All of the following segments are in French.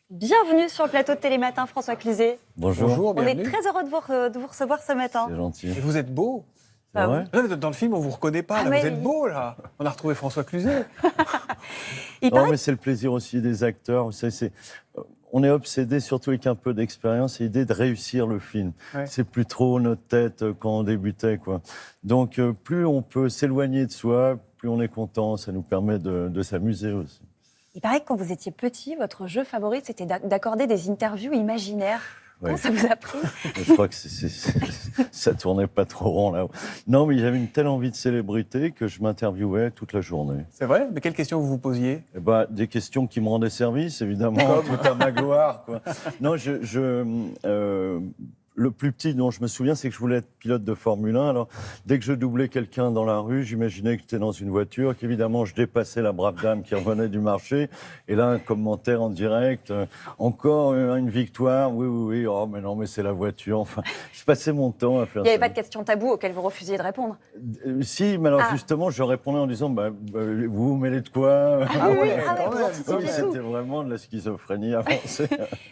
Bienvenue sur le plateau de Télématin, François Cluzet. Bonjour. Bonjour, On est bienvenue. très heureux de vous recevoir ce matin. C'est gentil. Et vous êtes beau. C'est vrai Là, dans le film, on vous reconnaît pas. Ah, Là, mais vous êtes oui. beau, là. On a retrouvé François Cluzet. Il Non, paraît mais c'est le plaisir aussi des acteurs. Vous savez, on est obsédé, surtout avec un peu d'expérience, et l'idée de réussir le film. Ouais. C'est plus trop notre tête quand on débutait, quoi. Donc, plus on peut s'éloigner de soi, plus on est content. Ça nous permet de s'amuser aussi. Il paraît que quand vous étiez petit, votre jeu favori, c'était d'accorder des interviews imaginaires. Ouais. Comment ça vous a pris? Je crois que ça tournait pas trop rond là. Non, mais j'avais une telle envie de célébrité que je m'interviewais toute la journée. C'est vrai. Mais quelles questions vous vous posiez? Eh ben, des questions qui me rendaient service, évidemment, tout à ma gloire, quoi. Non, le plus petit dont je me souviens, c'est que je voulais être pilote de Formule 1. Alors, dès que je doublais quelqu'un dans la rue, j'imaginais que j'étais dans une voiture, qu'évidemment, je dépassais la brave dame qui revenait du marché. Et là, un commentaire en direct. Encore une victoire. Oui, oui, oui. Oh, mais non, mais c'est la voiture. Enfin, je passais mon temps à faire Il n'y avait ça. pas de questions taboues auxquelles vous refusiez de répondre. Si, mais alors Ah. justement, je répondais en disant vous vous mêlez de quoi Ah oui, ouais, ah ouais, quand vous même. anticipiez Oui, tout. c'était vraiment de la schizophrénie avancée.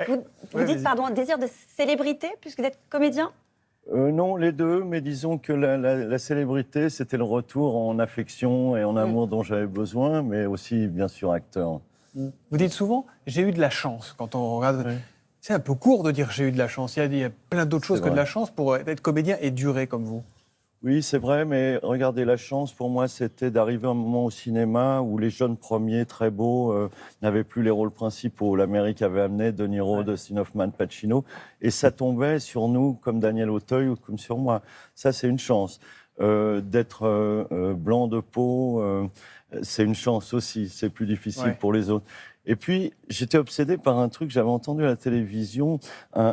Vous Ouais, dites, vas-y. pardon, un désir de célébrité, puisque vous êtes comédien? Non, les deux, mais disons que la célébrité, c'était le retour en affection et en amour dont j'avais besoin, mais aussi, bien sûr, acteur. Vous dites souvent, j'ai eu de la chance. Quand on regarde, Ouais. c'est un peu court de dire j'ai eu de la chance. Il y a plein d'autres choses C'est que de vrai. la chance pour être comédien et durer comme vous. Oui, c'est vrai, mais regardez, la chance pour moi, c'était d'arriver à un moment au cinéma où les jeunes premiers, très beaux, n'avaient plus les rôles principaux. L'Amérique avait amené De Niro, Dustin Hoffman, Pacino, et ça tombait sur nous comme Daniel Auteuil ou comme sur moi. Ça, c'est une chance. D'être blanc de peau, c'est une chance aussi. C'est plus difficile Ouais. pour les autres. Et puis, j'étais obsédé par un truc, j'avais entendu à la télévision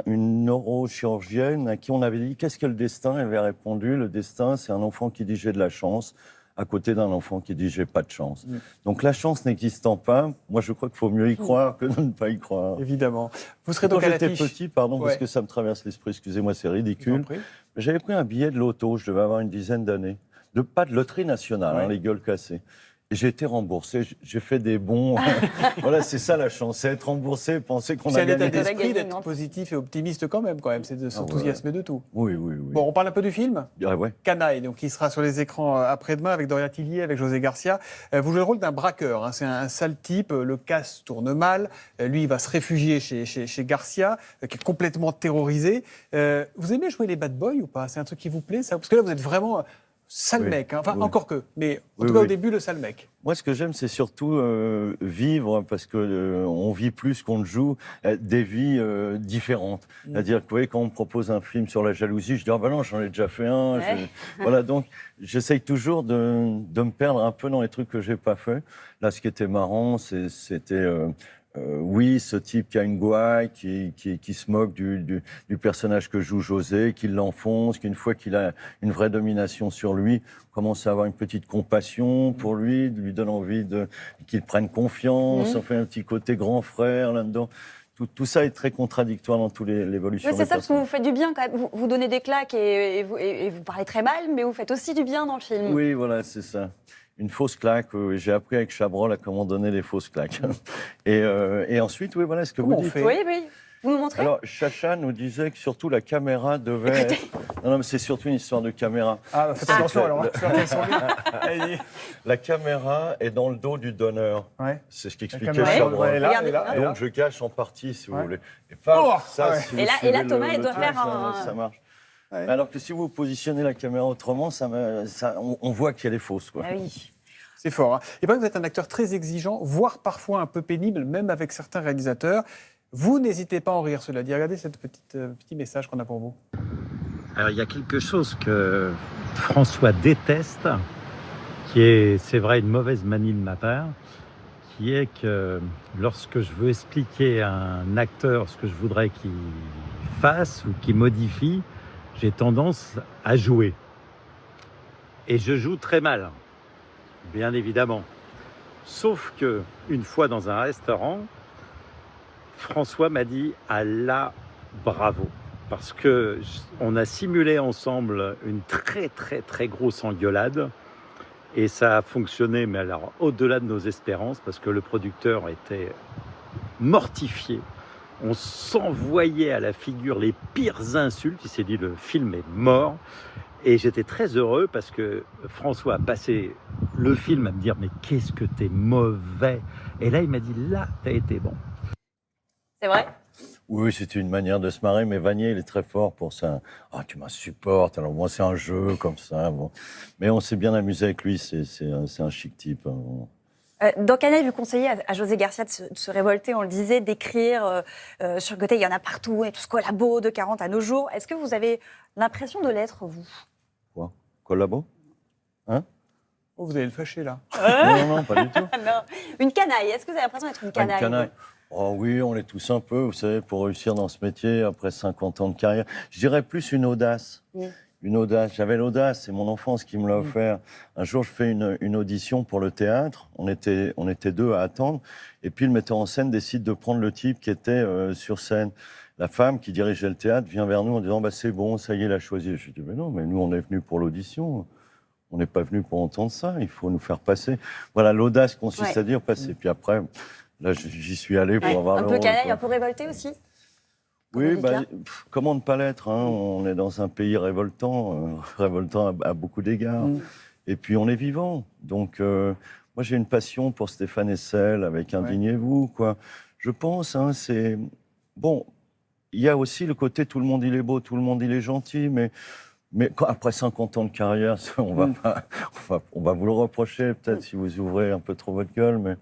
une neurochirurgienne à qui on avait dit « Qu'est-ce que le destin ?» Elle avait répondu « Le destin, c'est un enfant qui dit j'ai de la chance » à côté d'un enfant qui dit j'ai pas de chance. Donc la chance n'existant pas, moi je crois qu'il faut mieux y croire que de ne pas y croire. Évidemment. Vous serez Quand donc à j'étais l'affiche. petit, pardon, parce Ouais. que ça me traverse l'esprit, excusez-moi, c'est Je vous en ridicule, prie. j'avais pris un billet de loto, je devais avoir une dizaine d'années, pas de loterie nationale, Ouais. les gueules cassées. Et j'ai été remboursé, j'ai fait des bons. Voilà, c'est ça la chance, c'est être remboursé, penser qu'on C'est a un état gagné. des- d'esprit gagné, non d'être positif et optimiste quand même. C'est de s'enthousiasmer de tout. Oui, oui, oui. Bon, on parle un peu du film. Ah ouais. Canaille, donc qui sera sur les écrans après-demain avec Doria Tillier, avec José Garcia. Vous jouez le rôle d'un braqueur. C'est un sale type. Le casse tourne mal. Lui, il va se réfugier chez Garcia, qui est complètement terrorisé. Vous aimez jouer les bad boys ou pas? C'est un truc qui vous plaît, ça? Parce que là, vous êtes vraiment sale Oui. mec. Enfin, Oui. encore que. Mais en Oui, tout cas, oui. au début, le sale mec. Moi, ce que j'aime, c'est surtout vivre, parce que on vit plus qu'on ne joue, des vies différentes. C'est-à-dire que, vous voyez, quand on me propose un film sur la jalousie, je dis, ah ben non, j'en ai déjà fait un. Ouais. Voilà, donc, j'essaye toujours de me perdre un peu dans les trucs que j'ai pas fait. Là, ce qui était marrant, c'était... oui, ce type qui a une gouaille, qui se moque du personnage que joue José, qui l'enfonce, qu'une fois qu'il a une vraie domination sur lui, commence à avoir une petite compassion pour lui donne envie qu'il prenne confiance, enfin un petit côté grand frère là-dedans. Tout ça est très contradictoire dans toute l'évolution Oui, des c'est ça, parce que vous personnages. faites du bien quand même. Vous donnez des claques et vous parlez très mal, mais vous faites aussi du bien dans le film. Oui, voilà, c'est ça. Une fausse claque. J'ai appris avec Chabrol à comment donner les fausses claques. Et ensuite, oui, voilà ce que Comment vous on dites. fait Oui, oui. Vous nous montrez? Alors, Chacha nous disait que surtout la caméra devait être... Non, mais c'est surtout une histoire de caméra. Ah, faites attention alors. Faites attention. Allez-y. La caméra est dans le dos du donneur. Ouais. C'est ce La qu'expliquait caméra, Chabrol. elle est là, Regardez. elle est là, elle est là. Donc, je cache en partie, si vous Ouais. voulez. Et pas Oh, ça, ouais. si Et vous là, suivez Thomas, il doit truc, faire ça marche. Ouais. Alors que si vous positionnez la caméra autrement, on voit qu'elle est fausse, quoi. Ah oui. C'est fort. Hein. Et bien, vous êtes un acteur très exigeant, voire parfois un peu pénible, même avec certains réalisateurs. Vous n'hésitez pas à en rire, cela dit. Regardez ce petit message qu'on a pour vous. Alors, il y a quelque chose que François déteste, qui est, c'est vrai, une mauvaise manie de ma part, qui est que lorsque je veux expliquer à un acteur ce que je voudrais qu'il fasse ou qu'il modifie, j'ai tendance à jouer. Et je joue très mal, bien évidemment. Sauf que une fois dans un restaurant, François m'a dit « Ah là, bravo !» Parce qu'on a simulé ensemble une très très très grosse engueulade et ça a fonctionné, mais alors au-delà de nos espérances, parce que le producteur était mortifié On s'envoyait à la figure les pires insultes. Il s'est dit, le film est mort. Et j'étais très heureux parce que François a passé le film à me dire, mais qu'est-ce que t'es mauvais. Et là, il m'a dit, là, t'as été bon. C'est vrai? Oui, c'était une manière de se marrer, mais Vanier, il est très fort pour ça. Ah, tu m'insupportes, alors moi, c'est un jeu comme ça. Bon. Mais on s'est bien amusé avec lui, c'est un chic type. Dans Canaille, vous conseillez à José Garcia de se révolter, on le disait, d'écrire sur Côté, il y en a partout, et tout ce collabo de 40 à nos jours. Est-ce que vous avez l'impression de l'être, vous? Quoi? Collabo? Hein? Oh, vous allez le fâcher, là. Non, non, pas du tout. Non. Une canaille, est-ce que vous avez l'impression d'être une canaille? Une canaille. Oh oui, on est tous un peu, vous savez, pour réussir dans ce métier, après 50 ans de carrière. Je dirais plus une audace. Une audace. J'avais l'audace, c'est mon enfance qui me l'a offert. Un jour, je fais une audition pour le théâtre. On était deux à attendre. Et puis, le metteur en scène décide de prendre le type qui était sur scène. La femme qui dirigeait le théâtre vient vers nous en disant, c'est bon, ça y est, il a choisi. Je dis, mais non, mais nous, on est venus pour l'audition. On n'est pas venus pour entendre ça. Il faut nous faire passer. Voilà, l'audace consiste à dire passer. Puis après... Là, j'y suis allé pour avoir le Un peu rôle, canaille, quoi. un peu révolté aussi? Oui, comment ne pas l'être, hein? On est dans un pays révoltant, révoltant à beaucoup d'égards. Et puis, on est vivant. Donc, moi, j'ai une passion pour Stéphane Hessel avec Indignez-vous, quoi. Je pense, hein, c'est... Bon, il y a aussi le côté tout le monde, il est beau, tout le monde, il est gentil, mais après 50 ans de carrière, on va vous le reprocher, peut-être, si vous ouvrez un peu trop votre gueule, mais...